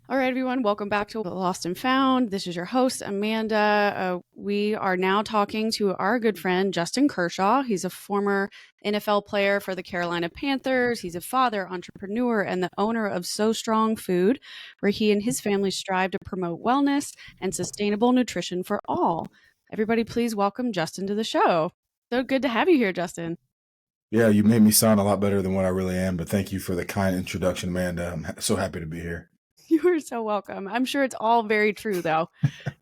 All right, everyone, welcome back to Lost and Found. This is your host, Amanda. We are now talking to our good friend, Justin Kershaw. He's a former NFL player for the Carolina Panthers. He's a father, entrepreneur, and the owner of Sow Strong Food, where he and his family strive to promote wellness and sustainable nutrition for all. Everybody, please welcome Justin to the show. So good to have you here, Justin. Yeah, you made me sound a lot better than what I really am, but thank you for the kind introduction, Amanda. I'm so happy to be here. You are so welcome. I'm sure it's all very true, though.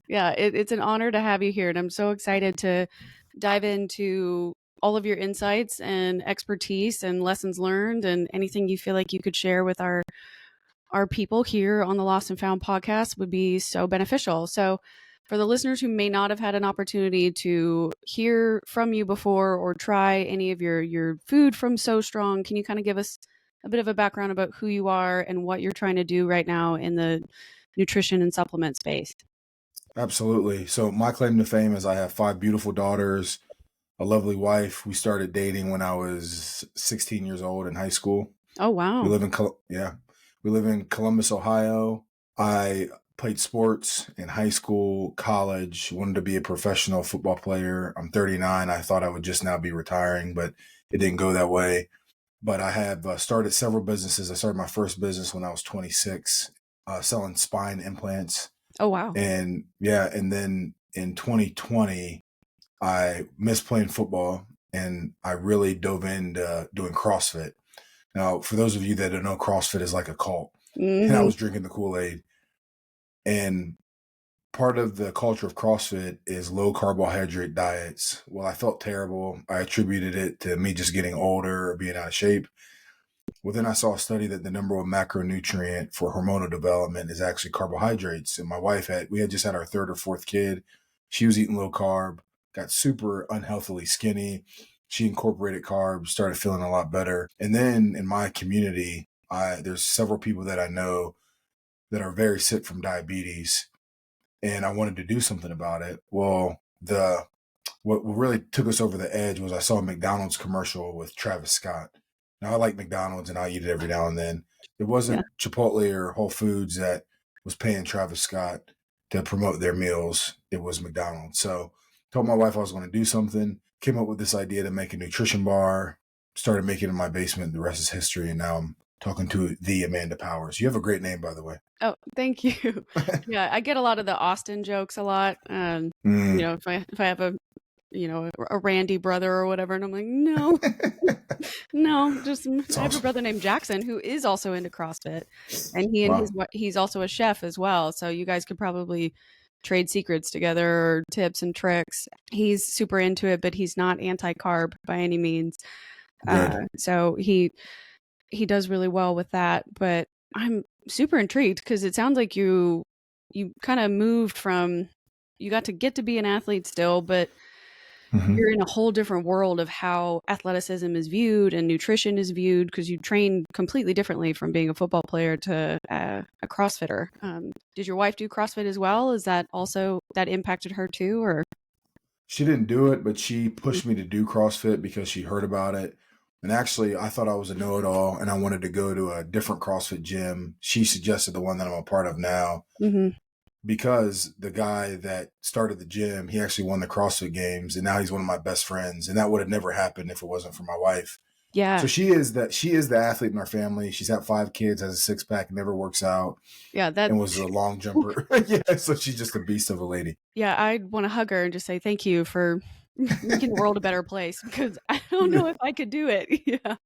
Yeah, it's an honor to have you here, and I'm so excited to dive into all of your insights and expertise and lessons learned and anything you feel like you could share with our people here on the Lost and Found podcast would be so beneficial. So for the listeners who may not have had an opportunity to hear from you before or try any of your food from So Strong, can you kind of give us a bit of a background about who you are and what you're trying to do right now in the nutrition and supplement space? Absolutely. So my claim to fame is I have 5 beautiful daughters, a lovely wife. We started dating when I was 16 years old in high school. Oh, wow. We live in Columbus, Ohio. I played sports in high school, college, wanted to be a professional football player. I'm 39. I thought I would just now be retiring, but it didn't go that way. But I have started several businesses. I started my first business when I was 26, selling spine implants. Oh, wow. And then in 2020, I missed playing football and I really dove into doing CrossFit. Now, for those of you that don't know, CrossFit is like a cult. And I Hmm. was drinking the Kool-Aid. And part of the culture of CrossFit is low carbohydrate diets. Well, I felt terrible. I attributed it to me just getting older or being out of shape. Well, then I saw a study that the number one macronutrient for hormonal development is actually carbohydrates. And we had just had our third or fourth kid. She was eating low carb, got super unhealthily skinny. She incorporated carbs, started feeling a lot better. And then in my community, there's several people that I know that are very sick from diabetes. And I wanted to do something about it. Well, what really took us over the edge was I saw a McDonald's commercial with Travis Scott. Now, I like McDonald's and I eat it every now and then. It Yeah. wasn't Chipotle or Whole Foods that was paying Travis Scott to promote their meals. It was McDonald's. So told my wife I was going to do something, came up with this idea to make a nutrition bar, started making it in my basement. The rest is history. And now I'm talking to the Amanda Powers. You have a great name, by the way. Oh, thank you. Yeah, I get a lot of the Austin jokes a lot. Mm. If I have a Randy brother or whatever, and I'm like, no, no, just It's I have a awesome. brother named Jackson who is also into CrossFit, and Wow. he's also a chef as well. So you guys could probably trade secrets together or tips and tricks. He's super into it, but he's not anti-carb by any means. Good. So he does really well with that. But I'm super intrigued because it sounds like you kind of moved from you got to get to be an athlete still, but Hmm. you're in a whole different world of how athleticism is viewed and nutrition is viewed because you train completely differently from being a football player to a CrossFitter. Did your wife do CrossFit as well? Is that also that impacted her too, or? She didn't do it, but she pushed me to do CrossFit because she heard about it. And actually, I thought I was a know-it-all and I wanted to go to a different CrossFit gym. She suggested the one that I'm a part of now Mm-hmm. because the guy that started the gym, he actually won the CrossFit Games and now he's one of my best friends. And that would have never happened if it wasn't for my wife. So Yeah, she is the athlete in our family. She's had 5 kids, has a six-pack, never works out, yeah, that. and was a long jumper. Yeah, so she's just a beast of a lady. Yeah, I'd want to hug her and just say thank you for making the world a better place because I don't Yeah, know if I could do it. Yeah,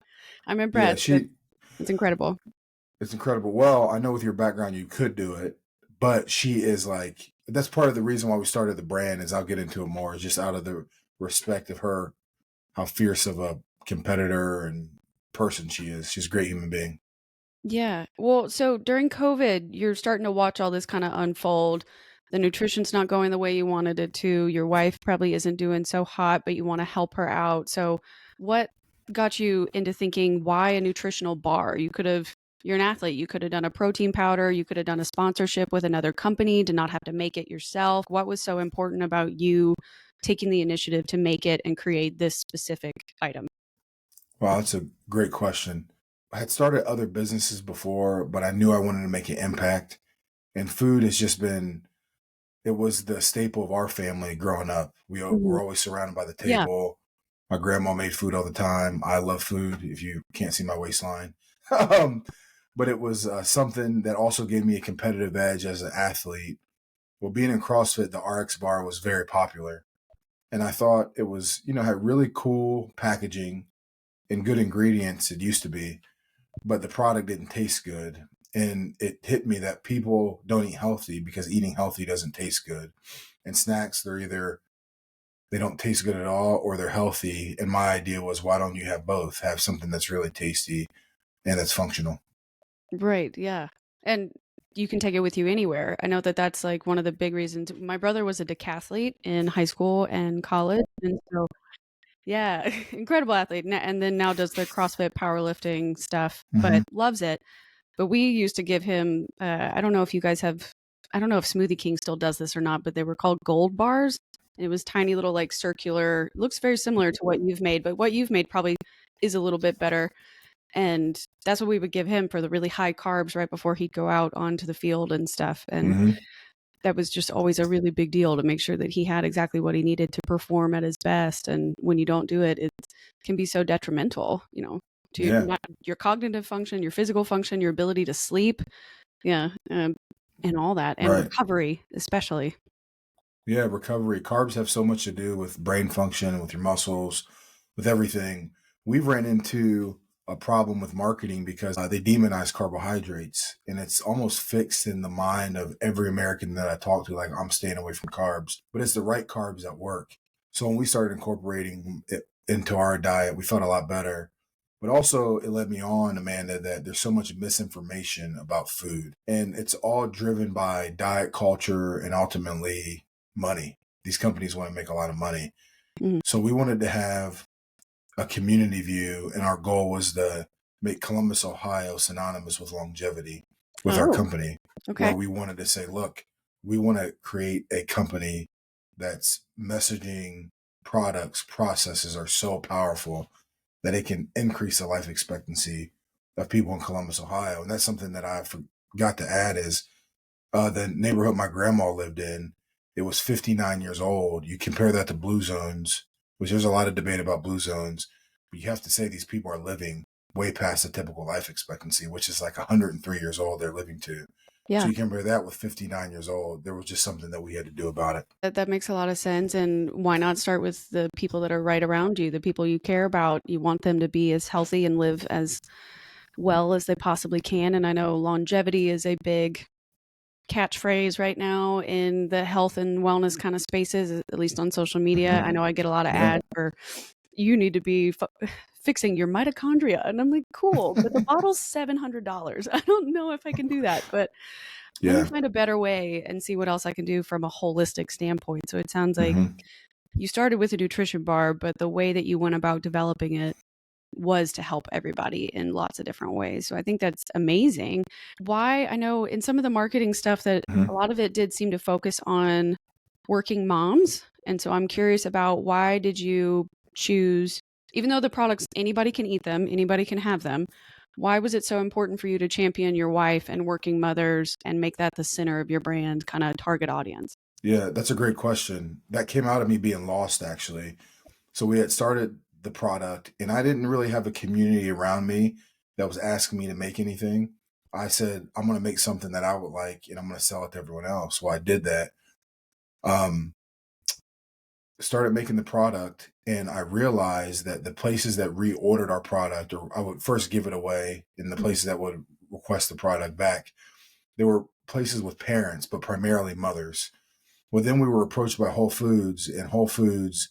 I'm yeah, impressed. she It's incredible. It's incredible. Well, I know with your background you could do it, but she is like that's part of the reason why we started the brand is I'll get into it more, is just out of the respect of her, how fierce of a competitor and person she is. She's a great human being. Yeah. Well, so during COVID, you're starting to watch all this kind of unfold. The nutrition's not going the way you wanted it to. Your wife probably isn't doing so hot, but you want to help her out. So, what got you into thinking why a nutritional bar? You're an athlete. You could have done a protein powder. You could have done a sponsorship with another company to not have to make it yourself. What was so important about you taking the initiative to make it and create this specific item? Wow, that's a great question. I had started other businesses before, but I knew I wanted to make an impact. And food has just been, it was the staple of our family growing up. We Mhm. were always surrounded by the Yeah. table. My grandma made food all the time. I love food, if you can't see my waistline. um, but it was something that also gave me a competitive edge as an athlete. Well, being in CrossFit, the RX bar was very popular. And I thought it was, had really cool packaging and good ingredients. It used to be, but the product didn't taste good. And it hit me that people don't eat healthy because eating healthy doesn't taste good. And snacks, they're either they don't taste good at all or they're healthy. And my idea was, why don't you have both? Have something that's really tasty and that's functional. Right, yeah. And you can take it with you anywhere. I know that that's like one of the big reasons. My brother was a decathlete in high school and college, and so yeah, incredible athlete. And then now does the CrossFit powerlifting stuff, Mm-hmm. but loves it. But we used to give him, I don't know if you guys have, I don't know if Smoothie King still does this or not, but they were called gold bars. And it was tiny little like circular, looks very similar to what you've made, but what you've made probably is a little bit better. And that's what we would give him for the really high carbs right before he'd go out onto the field and stuff. And Mm-hmm. that was just always a really big deal to make sure that he had exactly what he needed to perform at his best. And when you don't do it, it can be so detrimental, to Yeah. not your cognitive function, your physical function, your ability to sleep. Yeah. And all that, and Right. recovery, especially. Yeah. Recovery. Carbs have so much to do with brain function, with your muscles, with everything. We've ran into a problem with marketing because they demonize carbohydrates, and it's almost fixed in the mind of every American that I talk to, like, I'm staying away from carbs, but it's the right carbs that work. So when we started incorporating it into our diet, we felt a lot better. But also, it led me on, Amanda, that there's so much misinformation about food, and it's all driven by diet culture and ultimately money. These companies want to make a lot of money. Mhm. So we wanted to have a community view, and our goal was to make Columbus, Ohio synonymous with longevity with our Oh, company, okay. where we wanted to say, look, we want to create a company that's messaging, products, processes are so powerful that it can increase the life expectancy of people in Columbus, Ohio. And that's something that I forgot to add is the neighborhood my grandma lived in, it was 59 years old. You compare that to blue zones, which there's a lot of debate about blue zones, but you have to say these people are living way past the typical life expectancy, which is like 103 years old they're living to. So Yeah. you compare that with 59 years old. There was just something that we had to do about it. That makes a lot of sense. And why not start with the people that are right around you, the people you care about? You want them to be as healthy and live as well as they possibly can. And I know longevity is a big catchphrase right now in the health and wellness kind of spaces, at least on social media. I Mm-hmm. know I get a lot of Yeah. ads for you need to be fixing your mitochondria. And I'm like, cool, but the bottle's $700. I don't know if I can do that, but let me Yeah. find a better way and see what else I can do from a holistic standpoint. So it sounds like Mm-hmm. you started with a nutrition bar, but the way that you went about developing it was to help everybody in lots of different ways. So I think that's amazing. Why I know in some of the marketing stuff that a Mm-hmm. lot of it did seem to focus on working moms. And so I'm curious about why did you choose, even though the products, anybody can eat them, anybody can have them, why was it so important for you to champion your wife and working mothers and make that the center of your brand kind of target audience? Yeah, that's a great question. That came out of me being lost, actually. So we had started the product, and I didn't really have a community around me that was asking me to make anything. I said, I'm going to make something that I would like, and I'm going to sell it to everyone else. Well, I did that. Um, Started making the product, and I realized that the places that reordered our product, or I would first give it away, and the Mhm. places that would request the product back, there were places with parents, but primarily mothers. Well, then we were approached by Whole Foods, and Whole Foods,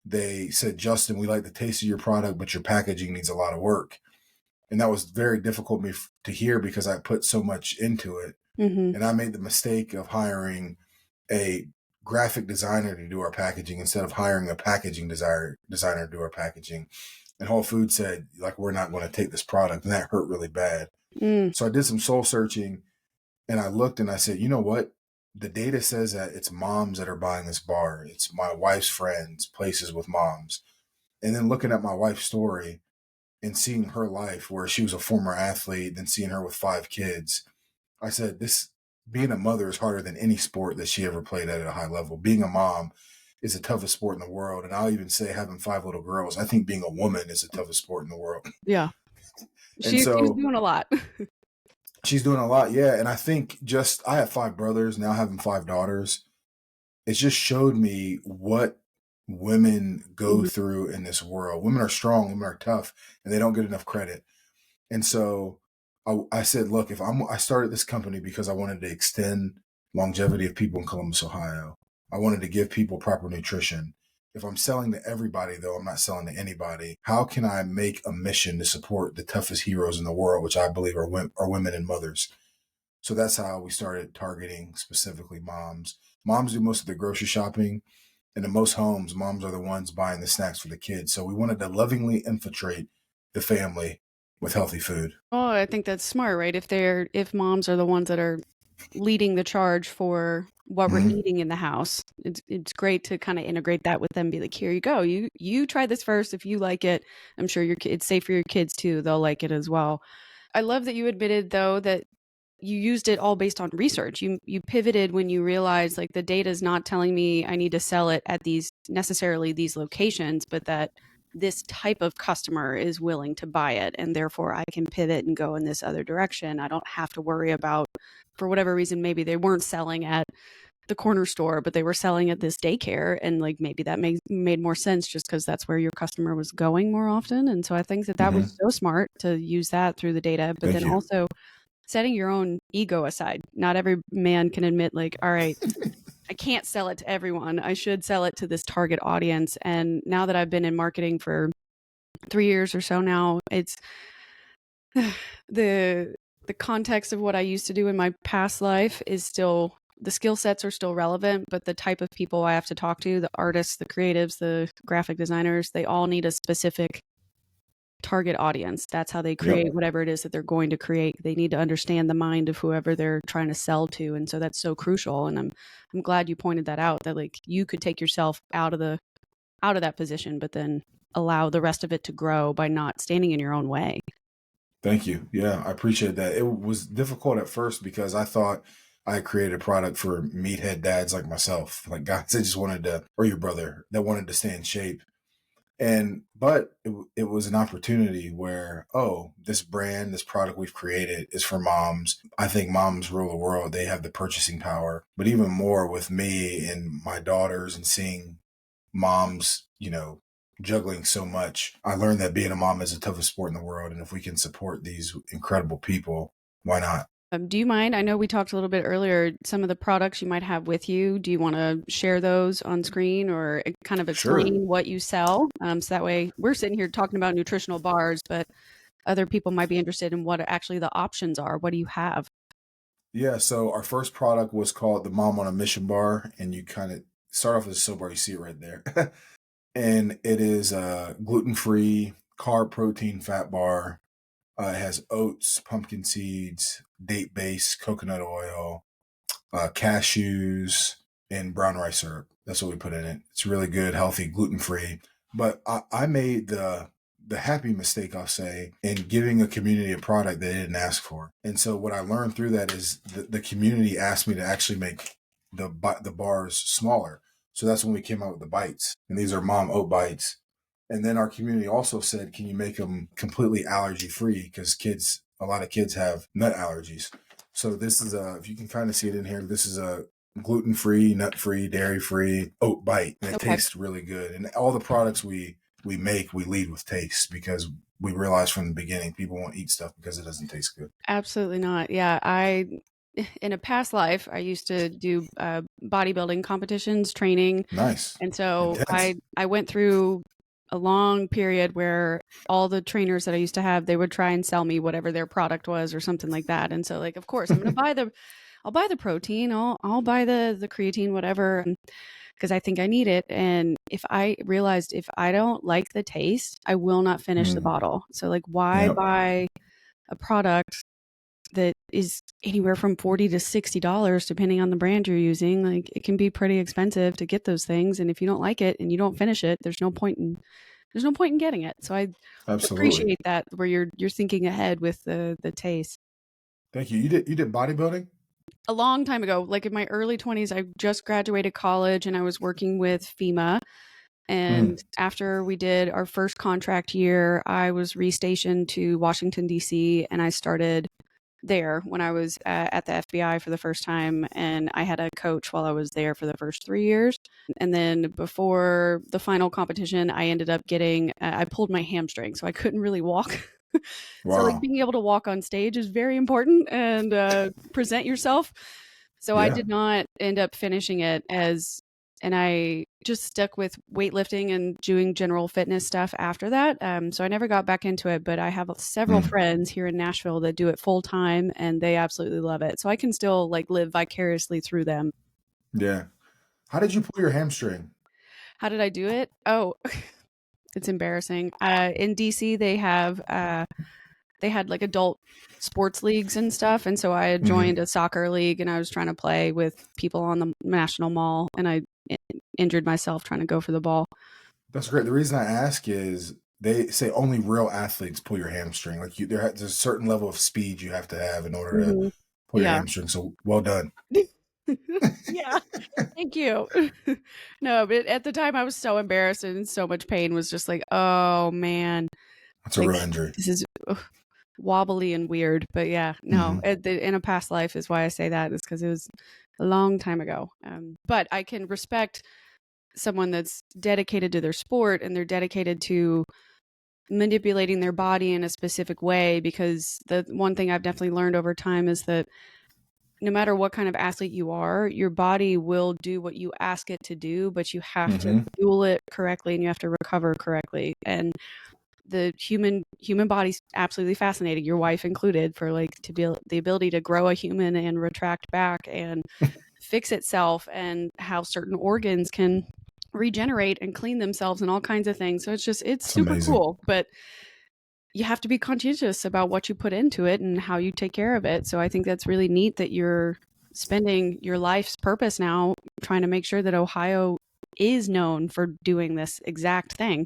they said, Justin, we like the taste of your product, but your packaging needs a lot of work. And that was very difficult to hear because I put so much into it. Mhm. And I made the mistake of hiring a graphic designer to do our packaging instead of hiring a packaging designer to do our packaging. And Whole Foods said, like, we're not going to take this product. And that hurt really bad. Mm. So I did some soul searching, and I looked and I said, you know what? The data says that it's moms that are buying this bar. It's my wife's friends, places with moms. And then looking at my wife's story and seeing her life where she was a former athlete, then seeing her with 5 kids, I said, being a mother is harder than any sport that she ever played at a high level. Being a mom is the toughest sport in the world. And I'll even say having 5 little girls, I think being a woman is the toughest sport in the world. Yeah. And She's so doing a lot. she's doing a lot. Yeah. And I think I have 5 brothers, now having 5 daughters. It just showed me what women go Mhm. through in this world. Women are strong, women are tough, and they don't get enough credit. And so I said, look, I started this company because I wanted to extend longevity of people in Columbus, Ohio. I wanted to give people proper nutrition. If I'm selling to everybody, though, I'm not selling to anybody. How can I make a mission to support the toughest heroes in the world, which I believe are women and mothers? So that's how we started targeting specifically moms. Moms do most of the grocery shopping. And in most homes, moms are the ones buying the snacks for the kids. So we wanted to lovingly infiltrate the family with healthy food. Oh, I think that's smart, right? If moms are the ones that are leading the charge for what we're Mm-hmm. eating in the house, it's great to kind of integrate that with them. Be like, here you go, you try this first. If you like it, I'm sure it's safe for your kids too. They'll like it as well. I love that you admitted though that you used it all based on research. You pivoted when you realized like the data is not telling me I need to sell it at these locations, but that this type of customer is willing to buy it and therefore I can pivot and go in this other direction. I don't have to worry about, for whatever reason, maybe they weren't selling at the corner store, but they were selling at this daycare, and like maybe that made more sense just because that's where your customer was going more often. And so I think that Mm-hmm. was so smart to use that through the data, but Thank then you. also setting your own ego aside. Not every man can admit, like, all right, I can't sell it to everyone. I should sell it to this target audience. And now that I've been in marketing for 3 years or so now, it's the the context of what I used to do in my past life is still, the skill sets are still relevant, but the type of people I have to talk to, the artists, the creatives, the graphic designers, they all need a specific target audience. That's how they Yep. create whatever it is that they're going to create. They need to understand the mind of whoever they're trying to sell to. And so that's so crucial. And I'm glad you pointed that out, that like you could take yourself out of that position, but then allow the rest of it to grow by not standing in your own way. Thank you. Yeah, I appreciate that. It was difficult at first because I thought I created a product for meathead dads like myself, like guys that just wanted to, or your brother that wanted to stay in shape. But it was an opportunity where, oh, this brand, this product we've created is for moms. I think moms rule the world. They have the purchasing power. But even more with me and my daughters and seeing moms, juggling so much, I learned that being a mom is the toughest sport in the world. And if we can support these incredible people, why not? Do you mind? I know we talked a little bit earlier, some of the products you might have with you. Do you want to share those on screen or kind of Sure. explain what you sell? So that way we're sitting here talking about nutritional bars, but other people might be interested in what actually the options are. What do you have? Yeah. So our first product was called the Mom on a Mission Bar. And you kind of start off as a soap bar. You see it right there. And it is a gluten-free, carb, protein, fat bar. It has oats, pumpkin seeds, date base, coconut oil, cashews, and brown rice syrup. That's what we put in it. It's really good, healthy, gluten-free. But I made the happy mistake, I'll say, in giving a community a product they didn't ask for. And so what I learned through that is the community asked me to actually make the bars smaller. So that's when we came out with the bites. And these are mom oat bites. And then our community also said, can you make them completely allergy free? Because a lot of kids have nut allergies. So this is if you can kind of see it in here, this is a gluten free, nut free, dairy free oat bite. And it Okay. tastes really good. And all the products we make, we lead with taste because we realized from the beginning people won't eat stuff because it doesn't taste good. Absolutely not. Yeah, in a past life, I used to do bodybuilding competitions, training, Nice. and so Intense. I went through a long period where all the trainers that I used to have, they would try and sell me whatever their product was or something like that. And so, like, of course, I'll buy the protein, I'll buy the creatine, whatever, because I think I need it. And if I realized if I don't like the taste, I will not finish the Mm, bottle. So, like, why yep. buy a product that is anywhere from $40 to $60 depending on the brand you're using? Like, it can be pretty expensive to get those things, and if you don't like it and you don't finish it, there's no point in getting it. So I Absolutely. appreciate that, where you're thinking ahead with the taste. Thank you. You did bodybuilding? a long time ago, like in my early 20s, I just graduated college and I was working with FEMA. And Mm. after we did our first contract year, I was restationed to Washington, D.C., and I started there when I was at the FBI for the first time. And I had a coach while I was there for the first 3 years. And then before the final competition, I ended up getting, I pulled my hamstring, so I couldn't really walk. So, like, Wow. being able to walk on stage is very important and present yourself. So, I Yeah. did not end up finishing it and I just stuck with weightlifting and doing general fitness stuff after that. So I never got back into it, but I have several Mm. friends here in Nashville that do it full time and they absolutely love it. So I can still like live vicariously through them. Yeah. How did you pull your hamstring? How did I do it? Oh, it's embarrassing. In DC, they had like adult sports leagues and stuff, and so I had Hmm. joined a soccer league, and I was trying to play with people on the National Mall, and I injured myself trying to go for the ball. That's great. The reason I ask is they say only real athletes pull your hamstring. Like there's a certain level of speed you have to have in order to Mhm. pull your Yeah. hamstring. So well done. Yeah. Thank you. No, but at the time I was so embarrassed and so much pain was just like, "Oh, man." That's a Like, real injury. this is wobbly and weird, but yeah, no, Hmm. in a past life is why I say that is because it was a long time ago. But I can respect someone that's dedicated to their sport and they're dedicated to manipulating their body in a specific way because the one thing I've definitely learned over time is that no matter what kind of athlete you are, your body will do what you ask it to do, but you have to Hmm. fuel it correctly and you have to recover correctly. And the human body's absolutely fascinating, your wife included, for like to be the ability to grow a human and retract back and fix itself and how certain organs can regenerate and clean themselves and all kinds of things. So it's That's super amazing. cool, but you have to be conscientious about what you put into it and how you take care of it. So I think that's really neat that you're spending your life's purpose now trying to make sure that Ohio is known for doing this exact thing.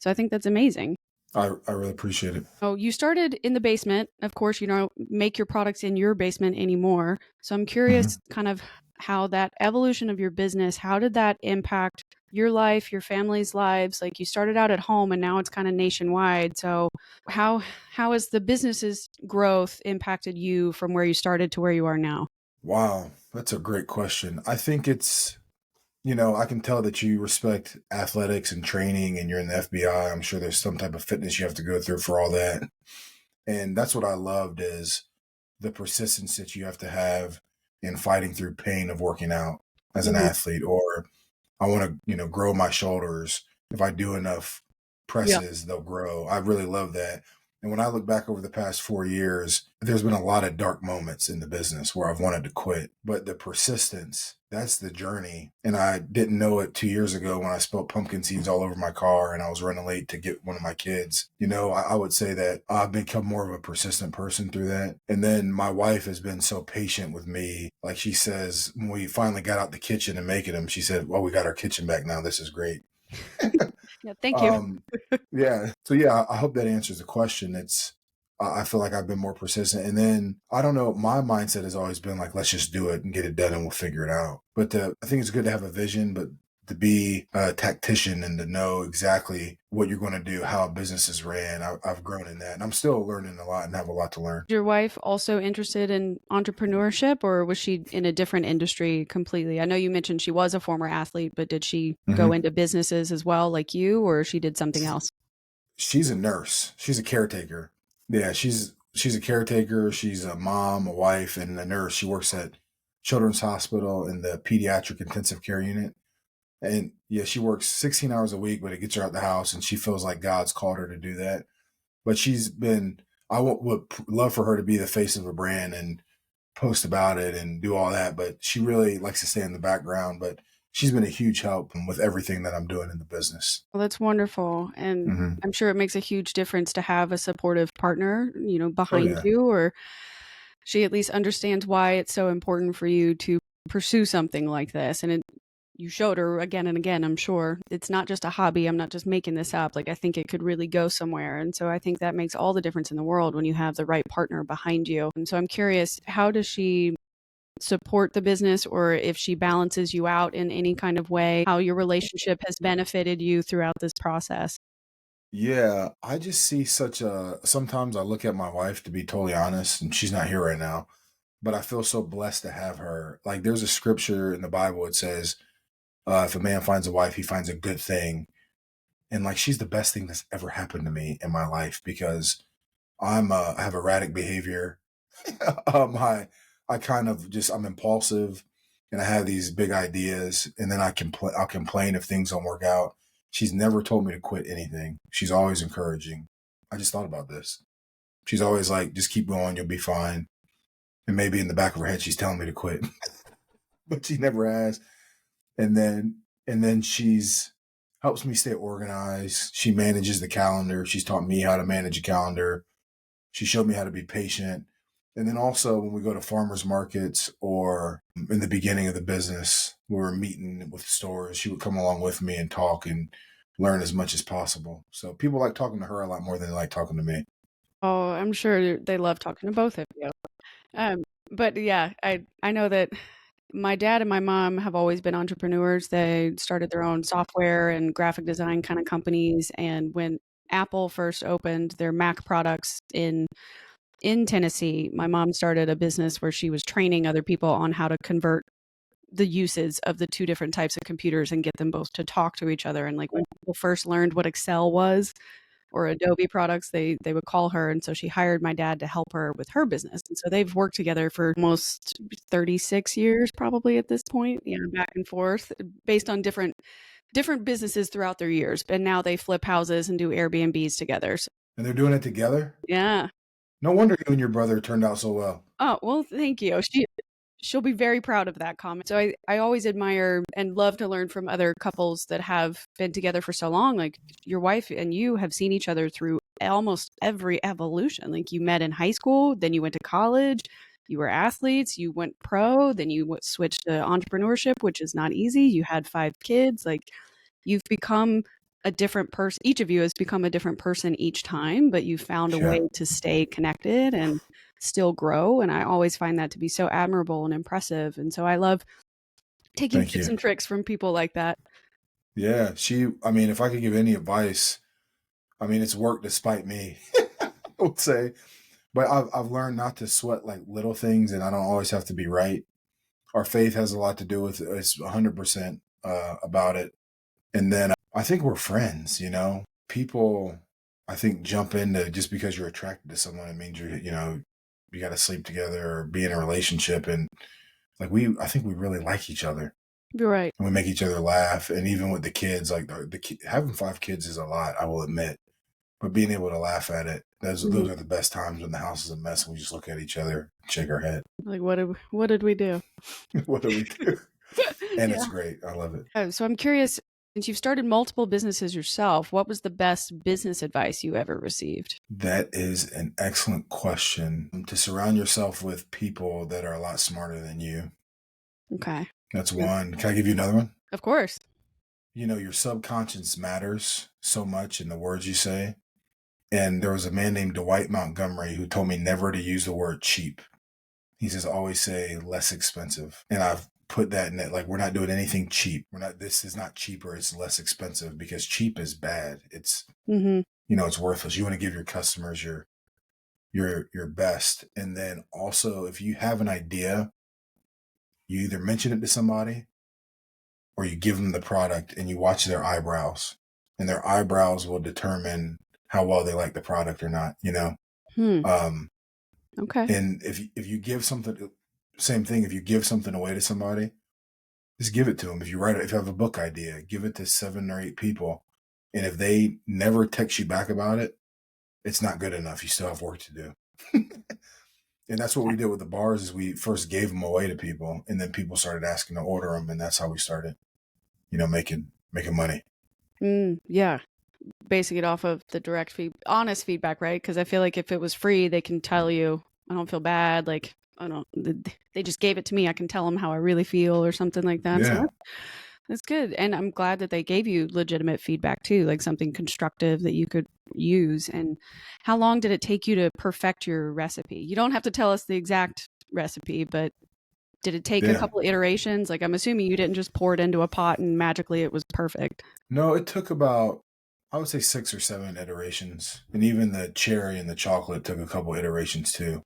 So I think that's amazing. I really appreciate it. Oh, you started in the basement. Of course, you don't make your products in your basement anymore. So I'm curious Hmm. kind of how that evolution of your business, how did that impact your life, your family's lives? Like you started out at home and now it's kind of nationwide. So how how has the business's growth impacted you from where you started to where you are now? Wow, that's a great question. I think I can tell that you respect athletics and training and you're in the FBI. I'm sure there's some type of fitness you have to go through for all that. And that's what I loved is the persistence that you have to have in fighting through pain of working out as an Mhm. athlete, or I want to, grow my shoulders. If I do enough Yeah. presses, they'll grow. I really love that. And when I look back over the past 4 years, there's been a lot of dark moments in the business where I've wanted to quit. But the persistence, that's the journey. And I didn't know it 2 years ago when I spilled pumpkin seeds all over my car and I was running late to get one of my kids. I would say that I've become more of a persistent person through that. And then my wife has been so patient with me. Like she says, when we finally got out the kitchen and making them, she said, "Well, we got our kitchen back now. This is great." Yeah, thank you. Um, yeah. So yeah, I hope that answers the question. I feel like I've been more persistent. And then I don't know, my mindset has always been like, let's just do it and get it done and we'll figure it out. But I think it's good to have a vision, but to be a tactician and to know exactly what you're going to do, how a business is ran, I've grown in that. And I'm still learning a lot and have a lot to learn. Your wife also interested in entrepreneurship or was she in a different industry completely? I know you mentioned she was a former athlete, but did she go Hmm. into businesses as well like you or she did something else? She's a nurse. She's a caretaker. Yeah, she's a caretaker. She's a mom, a wife, and a nurse. She works at Children's Hospital in the pediatric intensive care unit. And yeah, she works 16 hours a week, but it gets her out the house, and she feels like God's called her to do that. But I would love for her to be the face of a brand and post about it and do all that. But she really likes to stay in the background. But she's been a huge help with everything that I'm doing in the business. Well, that's wonderful. And Hmm. I'm sure it makes a huge difference to have a supportive partner, Oh, behind yeah. you, or she at least understands why it's so important for you to pursue something like this. And you showed her again and again, I'm sure. It's not just a hobby. I'm not just making this up. Like, I think it could really go somewhere. And so I think that makes all the difference in the world when you have the right partner behind you. And so I'm curious, how does she support the business or if she balances you out in any kind of way, how your relationship has benefited you throughout this process. Yeah, I just see such a sometimes I look at my wife, to be totally honest, and she's not here right now, but I feel so blessed to have her. Like there's a scripture in the Bible, it says, if a man finds a wife, he finds a good thing. And like she's the best thing that's ever happened to me in my life because I have erratic behavior. I kind of just I'm impulsive and I have these big ideas and then I'll complain if things don't work out. She's never told me to quit anything. She's always encouraging. I just thought about this. She's always like, just keep going, you'll be fine. And maybe in the back of her head she's telling me to quit. But she never has. And then she's helps me stay organized. She manages the calendar. She's taught me how to manage a calendar. She showed me how to be patient. And then also when we go to farmers markets or in the beginning of the business, we were meeting with stores, she would come along with me and talk and learn as much as possible. So people like talking to her a lot more than they like talking to me. Oh, I'm sure they love talking to both of you. Um, but yeah, I know that my dad and my mom have always been entrepreneurs. They started their own software and graphic design kind of companies. And when Apple first opened their Mac products in Tennessee, my mom started a business where she was training other people on how to convert the uses of the two different types of computers and get them both to talk to each other. And like when people first learned what Excel was or Adobe products, they would call her. And so she hired my dad to help her with her business. And so they've worked together for almost 36 years, probably at this point, back and forth based on different businesses throughout their years. And now they flip houses and do Airbnbs together. So, And they're doing it together? yeah. No wonder you and your brother turned out so well. Oh, well, thank you. She'll be very proud of that comment. So I always admire and love to learn from other couples that have been together for so long. Like your wife and you have seen each other through almost every evolution. Like you met in high school, then you went to college, you were athletes, you went pro, then you switched to entrepreneurship, which is not easy. You had 5 kids. Like you've become a different person. Each of you has become a different person each time, but you found a Yeah. way to stay connected and still grow. And I always find that to be so admirable and impressive. And so I love taking Thank tips you. and tricks from people like that. Yeah. I mean, if I could give any advice, I mean, it's worked despite me, I would say. But I've learned not to sweat like little things, and I don't always have to be right. Our faith has a lot to do with it. It's 100% about it. And then I think we're friends, you know? People, I think, jump into just because you're attracted to someone, it means you got to sleep together or be in a relationship. And like I think we really like each other You're right. and we make each other laugh. And even with the kids, like having 5 kids is a lot, I will admit. But being able to laugh at it, those Mhm. are the best times when the house is a mess and we just look at each other, and shake our head. Like what did we do? What do we do? And it's Yeah. great. I love it. So I'm curious, since you've started multiple businesses yourself, what was the best business advice you ever received? That is an excellent question. To surround yourself with people that are a lot smarter than you. Okay. That's one. Can I give you another one? Of course. You know, your subconscious matters so much in the words you say. And there was a man named Dwight Montgomery who told me never to use the word cheap. He says, always say less expensive. And I've put that in it. Like, we're not doing anything cheap. This is not cheaper. It's less expensive because cheap is bad. It's, Mm-hmm. it's worthless. You want to give your customers your best. And then also, if you have an idea, you either mention it to somebody or you give them the product and you watch their eyebrows, and their eyebrows will determine how well they like the product or not, Hmm. um Okay. and if you give something, same thing, if you give something away to somebody, just give it to them. If you have a book idea, give it to 7 or 8 people, and if they never text you back about it, it's not good enough. You still have work to do. And that's what we did with the bars is we first gave them away to people, and then people started asking to order them, and that's how we started, making money. Yeah. Basing it off of the honest feedback, right? Because I feel like if it was free, they can tell you, I don't feel bad. Like, I don't, they just gave it to me. I can tell them how I really feel or something like that. So Yeah. that's good. And I'm glad that they gave you legitimate feedback too, like something constructive that you could use. And how long did it take you to perfect your recipe? You don't have to tell us the exact recipe, but Did it take a Yeah. couple iterations? Like, I'm assuming you didn't just pour it into a pot and magically it was perfect. No, it took about, I would say 6 or 7 iterations. And even the cherry and the chocolate took a couple iterations too.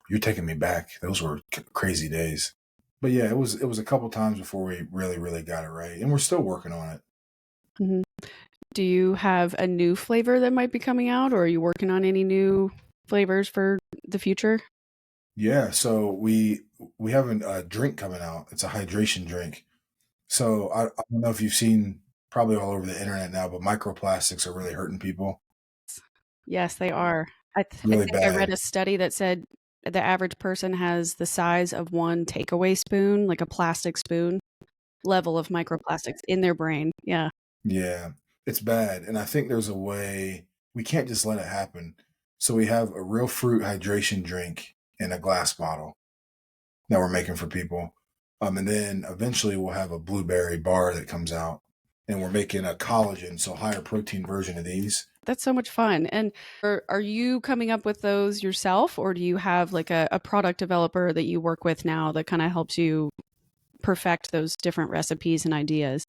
You're taking me back. Those were crazy days. But yeah, it was a couple times before we really, really got it right. And we're still working on it. Mhm. Do you have a new flavor that might be coming out, or are you working on any new flavors for the future? Yeah, so we have a drink coming out. It's a hydration drink. So I don't know if you've seen, probably all over the internet now, but microplastics are really hurting people Yes, they are. I really think I read bad. a study that said the average person has the size of one takeaway spoon, like a plastic spoon level of microplastics in their brain. Yeah. Yeah, it's bad. And I think there's a way we can't just let it happen. So we have a real fruit hydration drink in a glass bottle that we're making for people. And then eventually we'll have a blueberry bar that comes out, and we're making a collagen, so higher protein version of these. That's so much fun. And are you coming up with those yourself, or do you have like a product developer that you work with now that kind of helps you perfect those different recipes and ideas?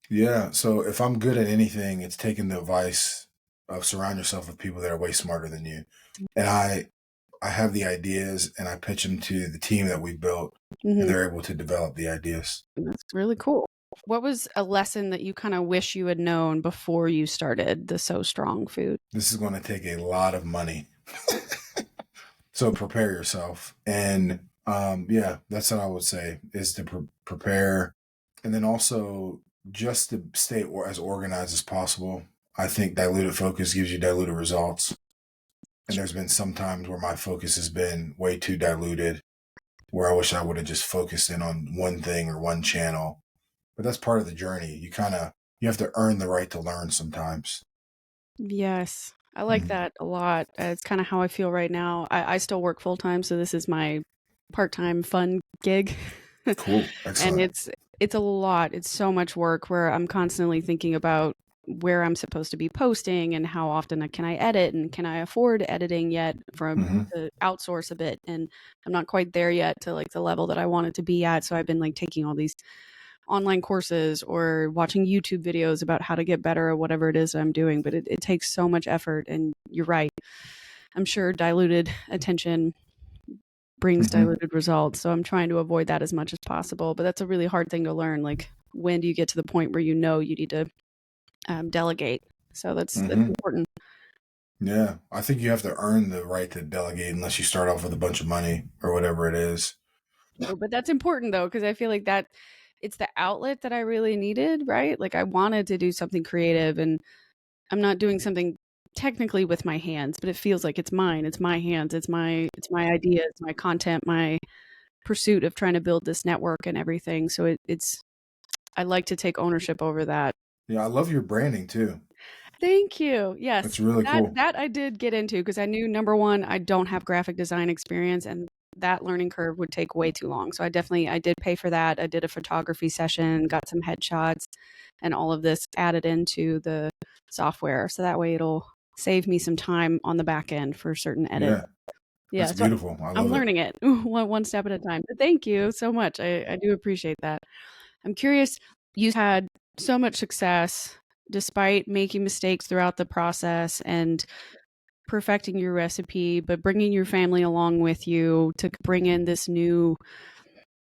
Yeah. So if I'm good at anything, it's taking the advice of surround yourself with people that are way smarter than you. And I have the ideas and I pitch them to the team that we built, and Mhm. they're able to develop the ideas. That's really cool. What was a lesson that you kind of wish you had known before you started the So Strong Food? This is going to take a lot of money. So prepare yourself. And yeah, that's what I would say is to prepare. And then also just to stay as organized as possible. I think diluted focus gives you diluted results. And there's been some times where my focus has been way too diluted, where I wish I would have just focused in on one thing or one channel. But that's part of the journey. You have to earn the right to learn sometimes. Yes, I like Mhm. that a lot. It's kind of how I feel right now. I still work full time, so this is my part time fun gig. Cool. And Excellent. it's a lot. It's so much work where I'm constantly thinking about where I'm supposed to be posting and how often can I edit and can I afford editing yet from Hmm. to outsource a bit. And I'm not quite there yet to like the level that I want it to be at. So I've been like taking all these online courses or watching YouTube videos about how to get better at whatever it is I'm doing. But it takes so much effort. And you're right. I'm sure diluted attention brings Hmm. diluted results. So I'm trying to avoid that as much as possible. But that's a really hard thing to learn. Like, when do you get to the point where you know you need to delegate? So that's Hmm. important. Yeah. I think you have to earn the right to delegate unless you start off with a bunch of money or whatever it is. Oh, but that's important though, because I feel like that it's the outlet that I really needed, right? Like I wanted to do something creative, and I'm not doing something technically with my hands, but it feels like it's mine. It's my hands. It's my idea. It's my content. My pursuit of trying to build this network and everything. So it's I like to take ownership over that. Yeah. I love your branding too. Thank you. Yes, That's really that cool. that I did get into because I knew, number 1, I don't have graphic design experience, and that learning curve would take way too long. So I did pay for that. I did a photography session, got some headshots, and all of this added into the software. So that way it'll save me some time on the back end for certain edits. Yeah. Yeah, That's so beautiful. I I'm love it. learning it one step at a time. But thank you so much. I do appreciate that. I'm curious, you had so much success despite making mistakes throughout the process and perfecting your recipe, but bringing your family along with you to bring in this new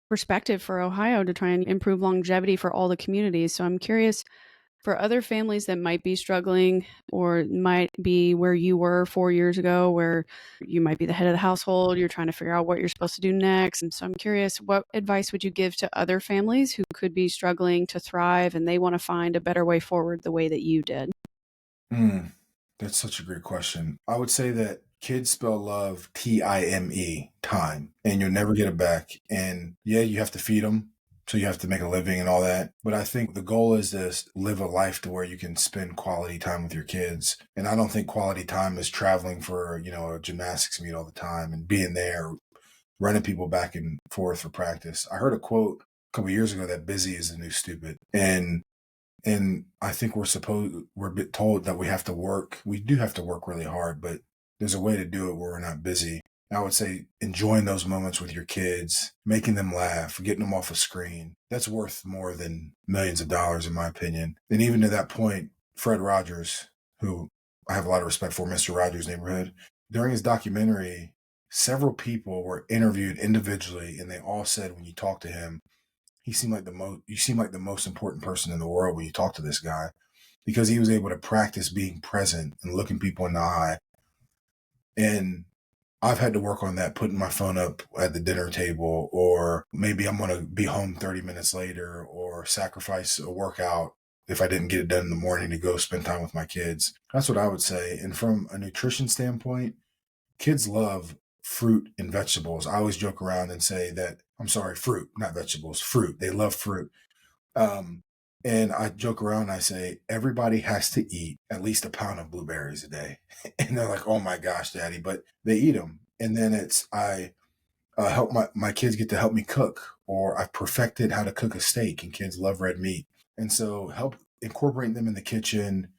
perspective for Ohio to try and improve longevity for all the communities. So I'm curious, for other families that might be struggling or might be where you were 4 years ago, where you might be the head of the household, you're trying to figure out what you're supposed to do next. And so I'm curious, what advice would you give to other families who could be struggling to thrive and they want to find a better way forward the way that you did? Mm, that's such a great question. I would say that kids spell love time, time, and you'll never get it back. And yeah, you have to feed them. So you have to make a living and all that. But I think the goal is to live a life to where you can spend quality time with your kids. And I don't think quality time is traveling for, a gymnastics meet all the time and being there, running people back and forth for practice. I heard a quote a couple years ago that busy is the new stupid. And I think we're a bit told that we have to work. We do have to work really hard, but there's a way to do it where we're not busy. I would say enjoying those moments with your kids, making them laugh, getting them off a screen, that's worth more than millions of dollars, in my opinion. And even to that point, Fred Rogers, who I have a lot of respect for, Mr. Rogers' Neighborhood, during his documentary, several people were interviewed individually, and they all said when you talk to him, he seemed like you seem like the most important person in the world when you talk to this guy, because he was able to practice being present and looking people in the eye. And I've had to work on that, putting my phone up at the dinner table, or maybe I'm going to be home 30 minutes later, or sacrifice a workout if I didn't get it done in the morning to go spend time with my kids. That's what I would say. And from a nutrition standpoint, kids love fruit and vegetables. I always joke around and say that, I'm sorry, fruit, not vegetables, fruit. They love fruit. Um, and I joke around and I say, everybody has to eat at least a pound of blueberries a day. And they're like, oh my gosh, daddy, but they eat them. And then I help my kids get to help me cook, or I've perfected how to cook a steak, and kids love red meat. And so help incorporate them in the kitchen,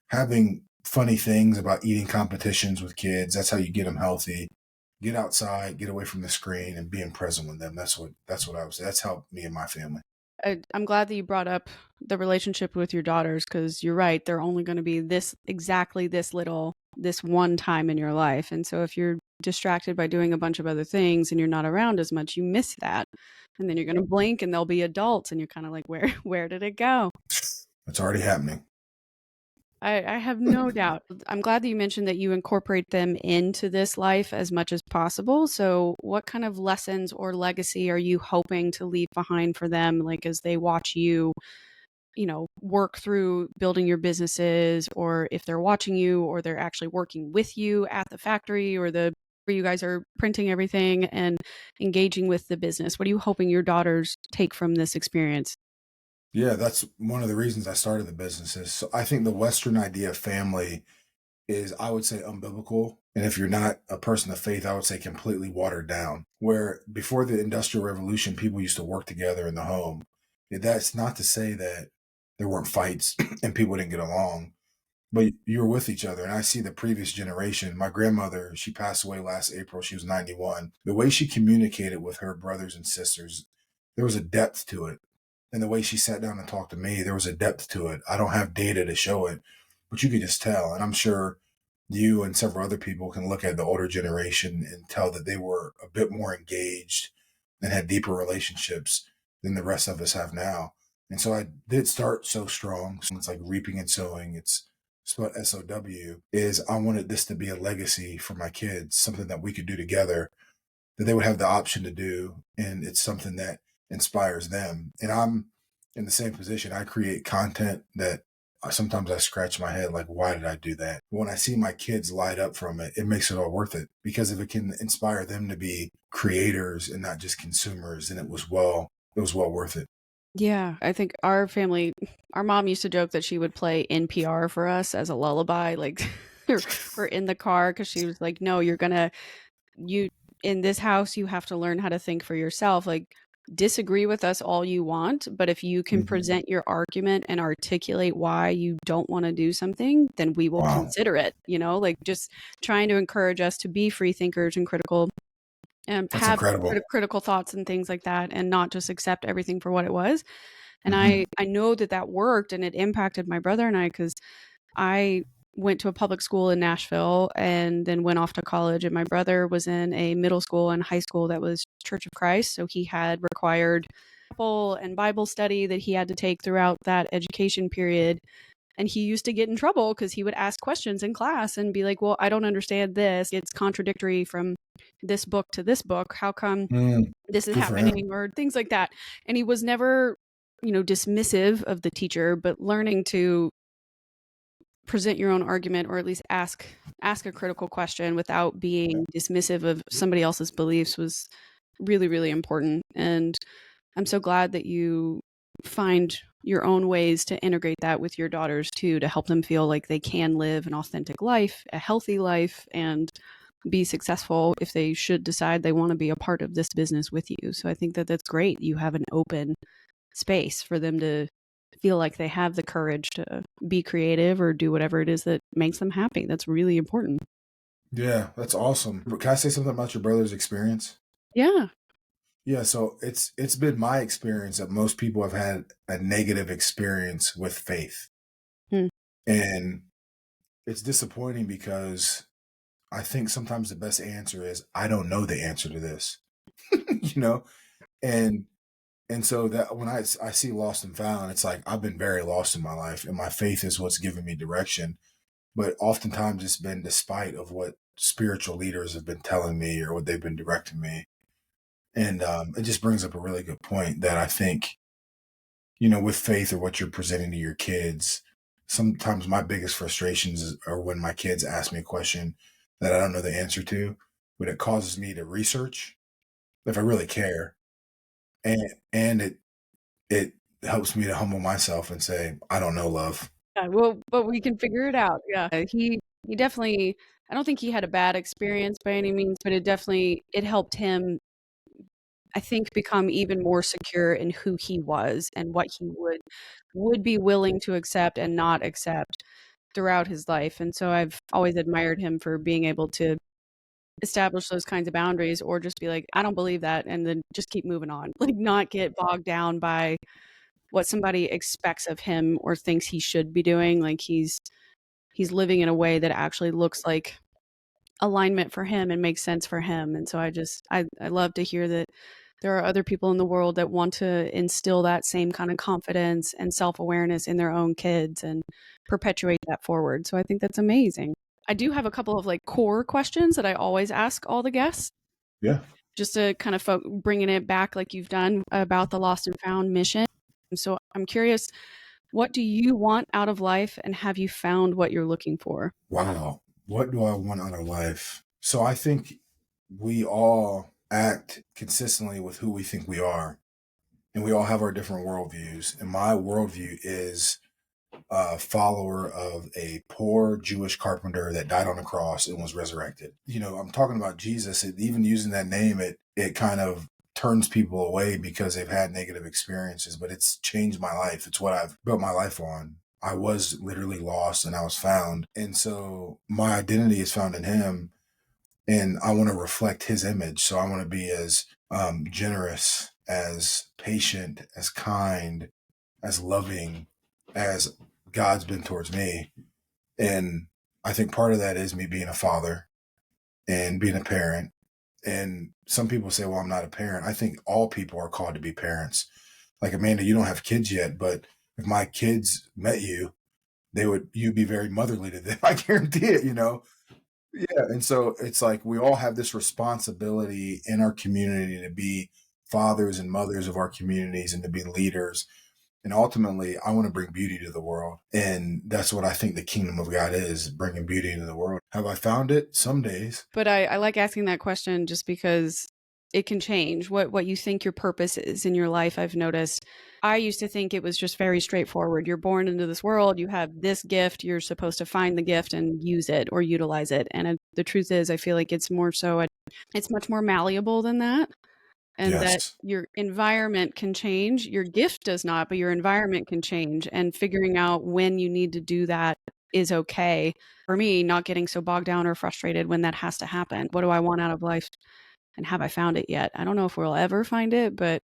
having funny things about eating competitions with kids. That's how you get them healthy. Get outside, get away from the screen, and being present with them. That's what I would say. That's helped me and my family. I'm glad that you brought up the relationship with your daughters, because you're right. They're only going to be exactly this little, this one time in your life. And so if you're distracted by doing a bunch of other things and you're not around as much, you miss that. And then you're going to blink and they'll be adults and you're kind of like, where did it go? It's already happening. I have no doubt. I'm glad that you mentioned that you incorporate them into this life as much as possible. So what kind of lessons or legacy are you hoping to leave behind for them, like as they watch you, work through building your businesses, or if they're watching you or they're actually working with you at the factory or where you guys are printing everything and engaging with the business? What are you hoping your daughters take from this experience? Yeah, that's one of the reasons I started the businesses. So I think the Western idea of family is, I would say, unbiblical. And if you're not a person of faith, I would say completely watered down. Where before the Industrial Revolution, people used to work together in the home. That's not to say that there weren't fights and people didn't get along, but you were with each other. And I see the previous generation. My grandmother, she passed away last April. She was 91. The way she communicated with her brothers and sisters, there was a depth to it. And the way she sat down and talked to me, there was a depth to it. I don't have data to show it, but you could just tell. And I'm sure you and several other people can look at the older generation and tell that they were a bit more engaged and had deeper relationships than the rest of us have now. And so I did start So Strong. So it's like reaping and sowing. It's what SOW is. I wanted this to be a legacy for my kids, something that we could do together, that they would have the option to do. And it's something that inspires them. And I'm in the same position. I create content that sometimes I scratch my head, like, why did I do that? But when I see my kids light up from it, it makes it all worth it. Because if it can inspire them to be creators and not just consumers, then it was well worth it. Yeah, I think our family, our mom used to joke that she would play NPR for us as a lullaby, like we're in the car, because she was like, no, you in this house, you have to learn how to think for yourself. Like, disagree with us all you want, but if you can Mm-hmm. present your argument and articulate why you don't want to do something, then we will Wow. consider it, like just trying to encourage us to be free thinkers and critical, and That's have incredible. critical thoughts and things like that, and not just accept everything for what it was. And Mm-hmm. I know that worked, and it impacted my brother and I, because I went to a public school in Nashville and then went off to college. And my brother was in a middle school and high school that was Church of Christ. So he had required chapel and Bible study that he had to take throughout that education period. And he used to get in trouble because he would ask questions in class and be like, well, I don't understand this. It's contradictory from this book to this book. How come this is Good for him. happening, or things like that? And he was never, dismissive of the teacher, but learning to present your own argument, or at least ask a critical question without being dismissive of somebody else's beliefs, was really, really important. And I'm so glad that you find your own ways to integrate that with your daughters too, to help them feel like they can live an authentic life, a healthy life, and be successful if they should decide they want to be a part of this business with you. So I think that that's great. You have an open space for them to feel like they have the courage to be creative or do whatever it is that makes them happy. That's really important. Yeah, that's awesome. Can I say something about your brother's experience? Yeah. Yeah, so it's been my experience that most people have had a negative experience with faith. Hmm. And it's disappointing because I think sometimes the best answer is I don't know the answer to this. you know? And so that when I see lost and found, it's like I've been very lost in my life and my faith is what's given me direction. But oftentimes it's been despite of what spiritual leaders have been telling me or what they've been directing me. And it just brings up a really good point that I think, with faith or what you're presenting to your kids, sometimes my biggest are when my kids ask me a question that I don't know the answer to, but it causes me to research if I really care. And it helps me to humble myself and say, I don't know, love. Yeah, well, but we can figure it out. Yeah. He definitely, I don't think he had a bad experience by any means, but it helped him, I think, become even more secure in who he was and what he would be willing to accept and not accept throughout his life. And so I've always admired him for being able to establish those kinds of boundaries or just be like, I don't believe that, and then just keep moving on. Like not get bogged down by what somebody expects of him or thinks he should be doing. Like he's living in a way that actually looks like alignment for him and makes sense for him. And so I love to hear that there are other people in the world that want to instill that same kind of confidence and self-awareness in their own kids and perpetuate that forward. So I think that's amazing. I do have a couple of like core questions that I always ask all the guests, Yeah. just to kind of bringing it back like you've done about the lost and found mission. So I'm curious, what do you want out of life and have you found what you're looking for? Wow. What do I want out of life? So I think we all act consistently with who we think we are, and we all have our different worldviews. And my worldview is a follower of a poor Jewish carpenter that died on a cross and was resurrected. I'm talking about Jesus. Even using that name, it kind of turns people away because they've had negative experiences, but it's changed my life. It's what I've built my life on. I was literally lost and I was found. And so my identity is found in him and I want to reflect his image. So I want to be as generous, as patient, as kind, as loving as God's been towards me. And I think part of that is me being a father and being a parent. And some people say, well, I'm not a parent. I think all people are called to be parents. Like Amanda, you don't have kids yet, but if my kids met you, you'd be very motherly to them. I guarantee it. Yeah. And so it's like we all have this responsibility in our community to be fathers and mothers of our communities and to be leaders. And ultimately, I want to bring beauty to the world. And that's what I think the kingdom of God is, bringing beauty into the world. Have I found it? Some days. But I like asking that question just because it can change what you think your purpose is in your life. I've noticed I used to think it was just very straightforward. You're born into this world, you have this gift, you're supposed to find the gift and use it or utilize it. And the truth is, I feel like it's more so, it's much more malleable than that. And that Yes. your environment can change. Your gift does not, but your environment can change. And figuring out when you need to do that is okay. For me, not getting so bogged down or frustrated when that has to happen. What do I want out of life? And have I found it yet? I don't know if we'll ever find it, but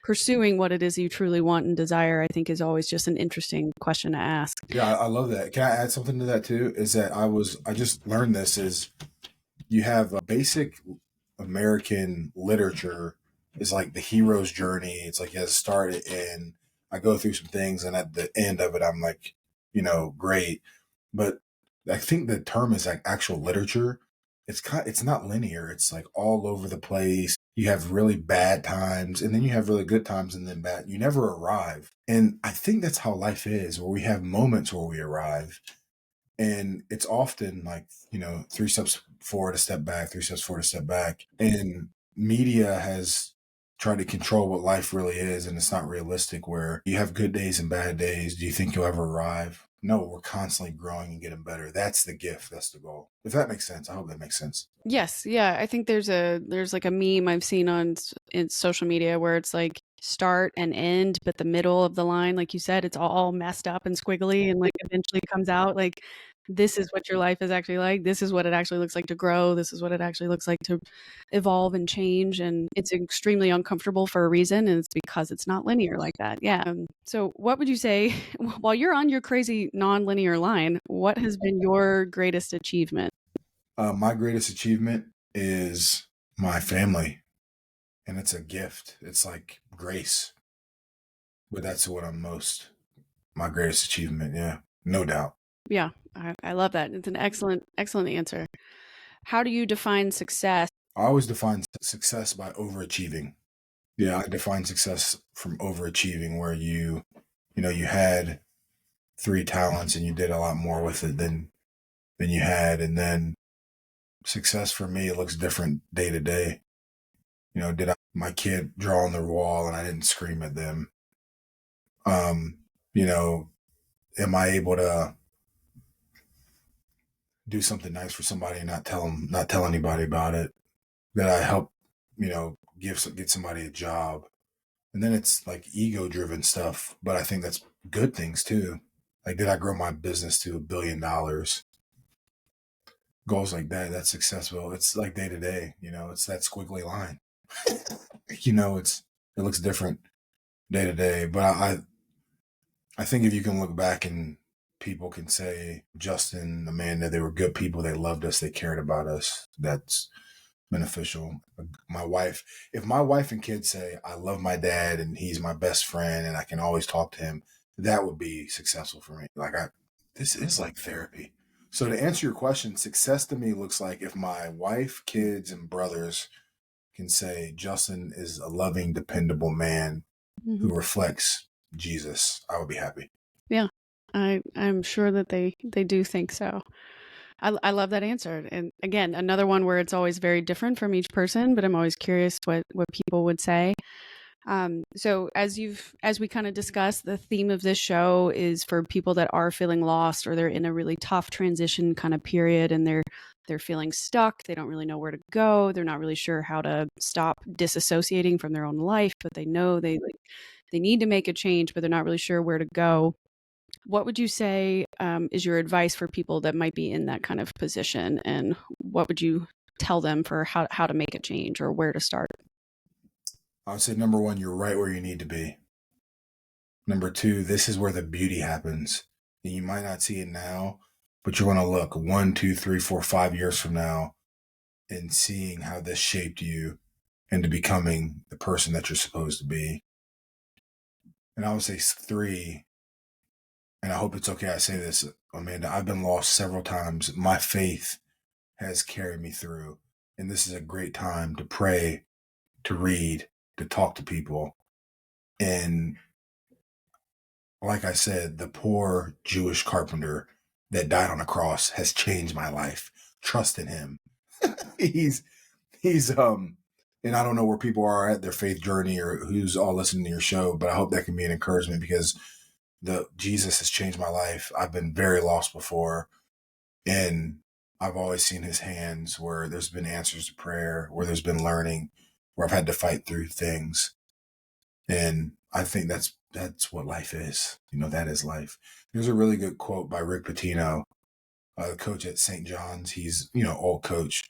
pursuing what it is you truly want and desire, I think, is always just an interesting question to ask. Yeah, I love that. Can I add something to that too? Is that I just learned this is you have a basic American literature is like the hero's journey. It's like you have to start it and I go through some things and at the end of it, I'm like, great. But I think the term is like actual literature. It's not linear. It's like all over the place. You have really bad times and then you have really good times and then bad. You never arrive. And I think that's how life is, where we have moments where we arrive. And it's often like, 3 steps forward, a step back, 3 steps forward, a step back. And media has tried to control what life really is. And it's not realistic where you have good days and bad days. Do you think you'll ever arrive? No, we're constantly growing and getting better. That's the gift. That's the goal. If that makes sense, I hope that makes sense. Yes, yeah. I think there's like a meme I've seen in social media where it's like start and end, but the middle of the line, like you said, it's all messed up and squiggly and like eventually comes out like this is what your life is actually like. This is what it actually looks like to grow. This is what it actually looks like to evolve and change. And it's extremely uncomfortable for a reason. And it's because it's not linear like that. Yeah. So, what would you say while you're on your crazy non-linear line, what has been your greatest achievement? My greatest achievement is my family, and it's a gift. It's like grace, but that's what I'm most my greatest achievement. Yeah, no doubt. Yeah, I love that. It's an excellent answer. How do you define success? I always define success by overachieving. Yeah, I define success from overachieving, where you had three talents and you did a lot more with it than you had, and then success for me it looks different day to day. Did I my kid draw on the wall and I didn't scream at them? Um, you know, am I able to do something nice for somebody and not tell anybody about it? That I help, get somebody a job. And then it's like ego driven stuff, but I think that's good things too. Like, did I grow my business to $1 billion? Goals like that, that's successful. It's like day to day, it's that squiggly line. It looks different day to day. But I think if you can look back and people can say, Justin, Amanda, they were good people. They loved us. They cared about us. That's beneficial. If my wife and kids say, I love my dad and he's my best friend and I can always talk to him, that would be successful for me. This is like therapy. So to answer your question, success to me looks like if my wife, kids, and brothers can say, Justin is a loving, dependable man Mhm. who reflects Jesus, I would be happy. Yeah, I'm sure that they do think so. I love that answer. And again, another one where it's always very different from each person, but I'm always curious what people would say. So as we kind of discussed, the theme of this show is for people that are feeling lost or they're in a really tough transition kind of period and they're feeling stuck. They don't really know where to go. They're not really sure how to stop disassociating from their own life, but they know they need to make a change, but they're not really sure where to go. What would you say is your advice for people that might be in that kind of position, and what would you tell them for how to make a change or where to start? I would say number one, you're right where you need to be. Number two, this is where the beauty happens. And you might not see it now, but you're going to look 1, 2, 3, 4, 5 years from now and seeing how this shaped you into becoming the person that you're supposed to be. And I would say three, and I hope it's okay I say this, Amanda, I've been lost several times. My faith has carried me through. And this is a great time to pray, to read, to talk to people. And like I said, the poor Jewish carpenter that died on a cross has changed my life. Trust in him. he's he's and I don't know where people are at their faith journey or who's all listening to your show, but I hope that can be an encouragement because the Jesus has changed my life. I've been very lost before, and I've always seen his hands where there's been answers to prayer, where there's been learning, where I've had to fight through things. And I think that's what life is. That is life. There's a really good quote by Rick Pitino, the coach at St. John's. He's, old coach,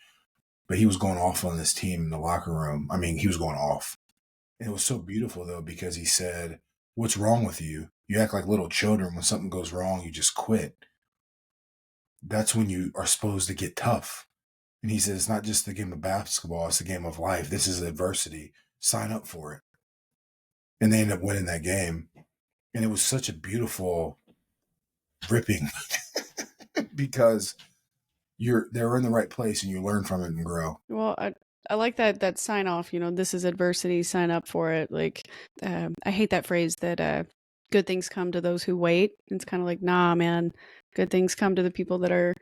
but he was going off on this team in the locker room. I mean, he was going off. And it was so beautiful though, because he said, what's wrong with you? You act like little children. When something goes wrong, you just quit. That's when you are supposed to get tough. And he says, it's not just the game of basketball, it's the game of life. This is adversity. Sign up for it. And they end up winning that game. And it was such a beautiful ripping because they're in the right place and you learn from it and grow. Well, I like that sign off. This is adversity. Sign up for it. Like, I hate that phrase that good things come to those who wait. It's kind of like, nah, man. Good things come to the people that are.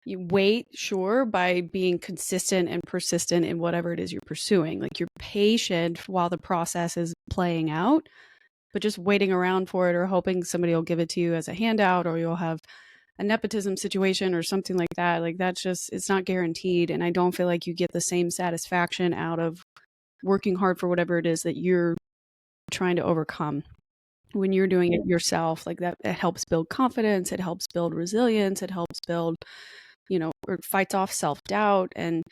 You wait, sure, by being consistent and persistent in whatever it is you're pursuing. Like you're patient while the process is playing out, but just waiting around for it or hoping somebody will give it to you as a handout or you'll have a nepotism situation or something like that. Like that's just, it's not guaranteed. And I don't feel like you get the same satisfaction out of working hard for whatever it is that you're trying to overcome. When you're doing it yourself, like that, it helps build confidence, it helps build resilience, it helps build, or fights off self-doubt, and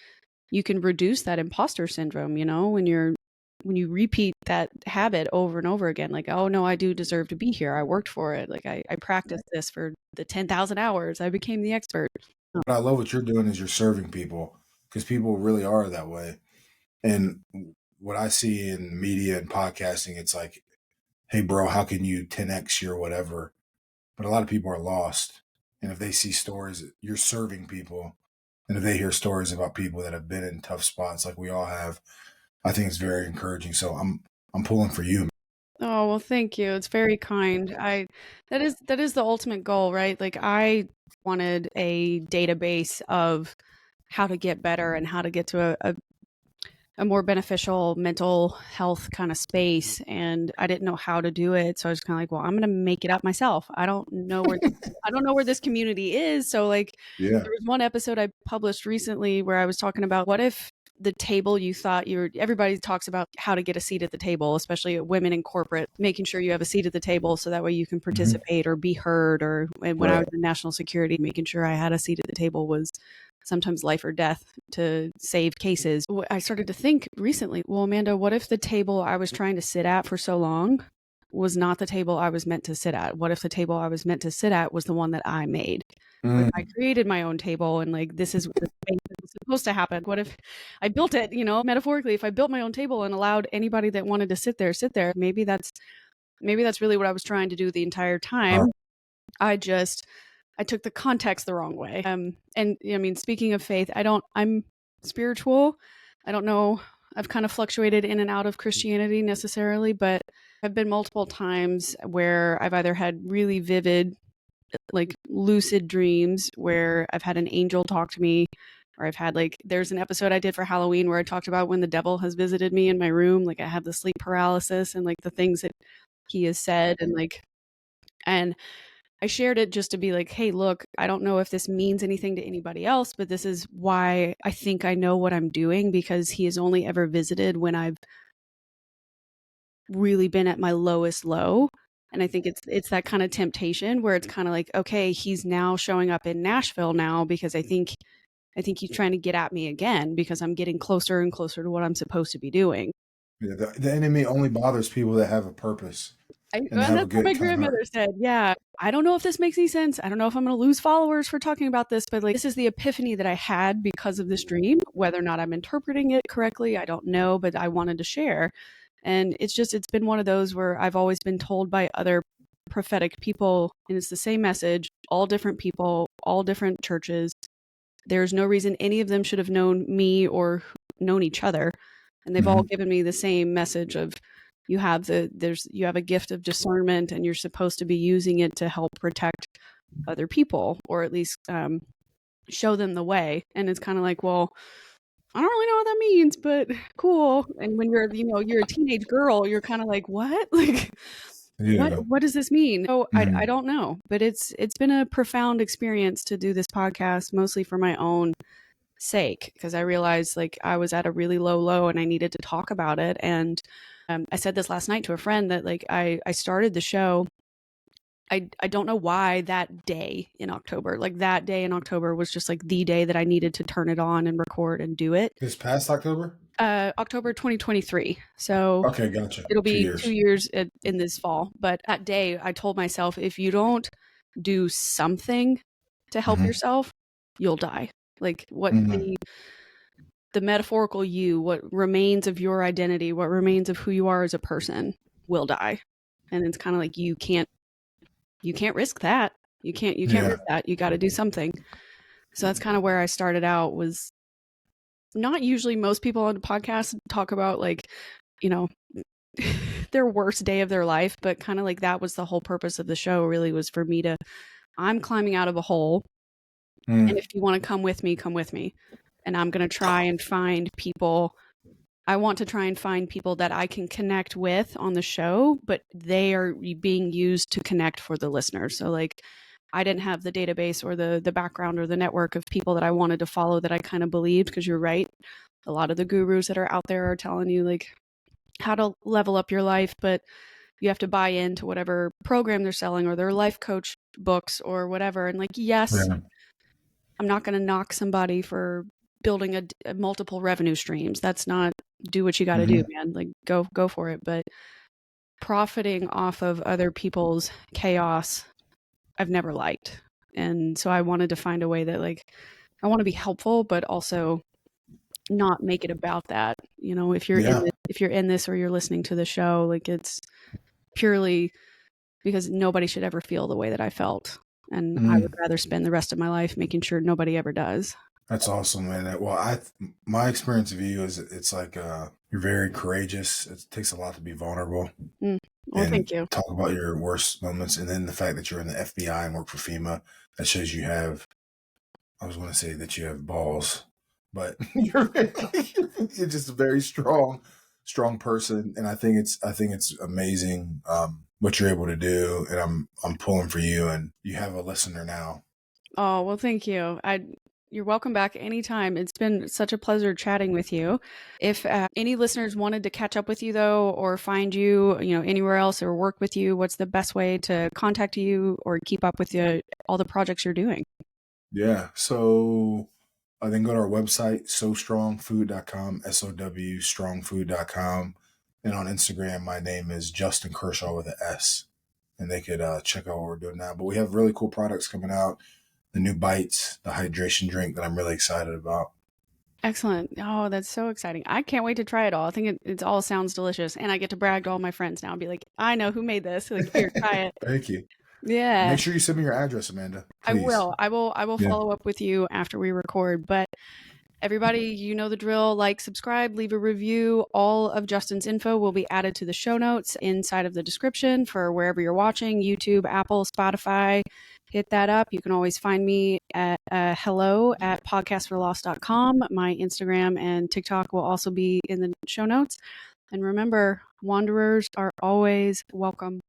you can reduce that imposter syndrome, when you repeat that habit over and over again, like, oh no, I do deserve to be here. I worked for it. Like I practiced this for the 10,000 hours. I became the expert. But I love what you're doing is you're serving people, because people really are that way. And what I see in media and podcasting, it's like, hey, bro, how can you 10x your whatever? But a lot of people are lost. And if they see stories, you're serving people. And if they hear stories about people that have been in tough spots like we all have, I think it's very encouraging. So I'm pulling for you. Oh, well, thank you. It's very kind. That is the ultimate goal, right? Like I wanted a database of how to get better and how to get to a more beneficial mental health kind of space. And I didn't know how to do it. So I was kind of like, well, I'm going to make it up myself. I don't know where this community is. So like Yeah. there was one episode I published recently where I was talking about what if the table you thought everybody talks about how to get a seat at the table, especially women in corporate, making sure you have a seat at the table so that way you can participate or be heard. Or when I was in national security, making sure I had a seat at the table was sometimes life or death to save cases. I started to think recently, well, Amanda, what if the table I was trying to sit at for so long was not the table I was meant to sit at? What if the table I was meant to sit at was the one that I made? Like I created my own table and like this is what was supposed to happen. What if I built it, metaphorically, if I built my own table and allowed anybody that wanted to sit there, maybe that's really what I was trying to do the entire time. I took the context the wrong way. And I mean, speaking of faith, I'm spiritual. I don't know. I've kind of fluctuated in and out of Christianity necessarily, but I've been multiple times where I've either had really vivid, like lucid dreams where I've had an angel talk to me, or I've had there's an episode I did for Halloween where I talked about when the devil has visited me in my room. Like I have the sleep paralysis and like the things that he has said and I shared it just to be like, hey, look, I don't know if this means anything to anybody else, but this is why I think I know what I'm doing, because he has only ever visited when I've really been at my lowest low. And I think it's that kind of temptation where it's kind of like, okay, he's now showing up in Nashville now because I think he's trying to get at me again because I'm getting closer and closer to what I'm supposed to be doing. Yeah, the enemy only bothers people that have a purpose and have a That's what good my kind heart. grandmother said. Yeah. I don't know if this makes any sense. I don't know if I'm going to lose followers for talking about this, but like this is the epiphany that I had because of this dream. Whether or not I'm interpreting it correctly, I don't know, but I wanted to share. And it's been one of those where I've always been told by other prophetic people, and it's the same message, all different people, all different churches. There's no reason any of them should have known me or known each other. And they've all given me the same message of you have a gift of discernment and you're supposed to be using it to help protect other people, or at least show them the way. And it's kind of like, well, I don't really know what that means, but cool. And when you're a teenage girl, you're kind of like, what? Like, what does this mean? So I don't know, but it's been a profound experience to do this podcast, mostly for my own sake, because I realized like I was at a really low and I needed to talk about it. And I said this last night to a friend that like I started the show. I don't know why that day in October was just like the day that I needed to turn it on and record and do it. This past October? October 2023. So okay, gotcha. It'll be 2 years in this fall. But that day I told myself, if you don't do something to help yourself, you'll die. Like what the metaphorical you, what remains of your identity, what remains of who you are as a person will die. And it's kind of like you can't risk that. You can't risk that. You got to do something. So that's kind of where I started out. Was not usually most people on the podcast talk about like, their worst day of their life, but kind of like that was the whole purpose of the show, really, was for me I'm climbing out of a hole. And if you want to come with me, come with me. And I'm going to try and find people. I want to try and find people that I can connect with on the show, but they are being used to connect for the listeners. So like I didn't have the database or the background or the network of people that I wanted to follow that I kind of believed, because you're right. A lot of the gurus that are out there are telling you like, how to level up your life, but you have to buy into whatever program they're selling or their life coach books or whatever. And like, yes, Yeah. I'm not going to knock somebody for building a multiple revenue streams. That's not, do what you got to do, Hmm. man. Like go for it. But profiting off of other people's chaos, I've never liked. And so I wanted to find a way that like, I want to be helpful, but also not make it about that. You know, if Yeah. you're in this or you're listening to the show, like it's purely because nobody should ever feel the way that I felt. And I would Mm. rather spend the rest of my life making sure nobody ever does. That's awesome, man. Well, my experience of you is it's like you're very courageous. It takes a lot to be vulnerable Mm. Well, and thank you. talk about your worst moments, and then the fact that you're in the FBI and work for FEMA, that shows you have. I was going to say that you have balls, but you're just a very strong person, and I think it's amazing what you're able to do, and I'm pulling for you, and you have a listener now. Oh, well, thank you. You're welcome back anytime. It's been such a pleasure chatting with you. If any listeners wanted to catch up with you though, or find you, anywhere else or work with you, what's the best way to contact you or keep up with all the projects you're doing? Yeah, so then go to our website, sowstrongfood.com, SOW strongfood.com, and on Instagram, my name is Justin Kershaw with an S, and they could check out what we're doing now. But we have really cool products coming out. The new bites, the hydration drink that I'm really excited about. Excellent. Oh, that's so exciting. I can't wait to try it all. I think it all sounds delicious. And I get to brag to all my friends now and be like, I know who made this. Like, here, try it. Thank you. Yeah, Make sure you send me your address, Amanda, I please. will. I will Yeah. follow up with you after we record. But everybody, you know the drill. Like, subscribe, leave a review. All of Justin's info will be added to the show notes inside of the description for wherever you're watching, YouTube, Apple, Spotify. Hit that up. You can always find me at hello@podcastforlost.com. My Instagram and TikTok will also be in the show notes. And remember, wanderers are always welcome.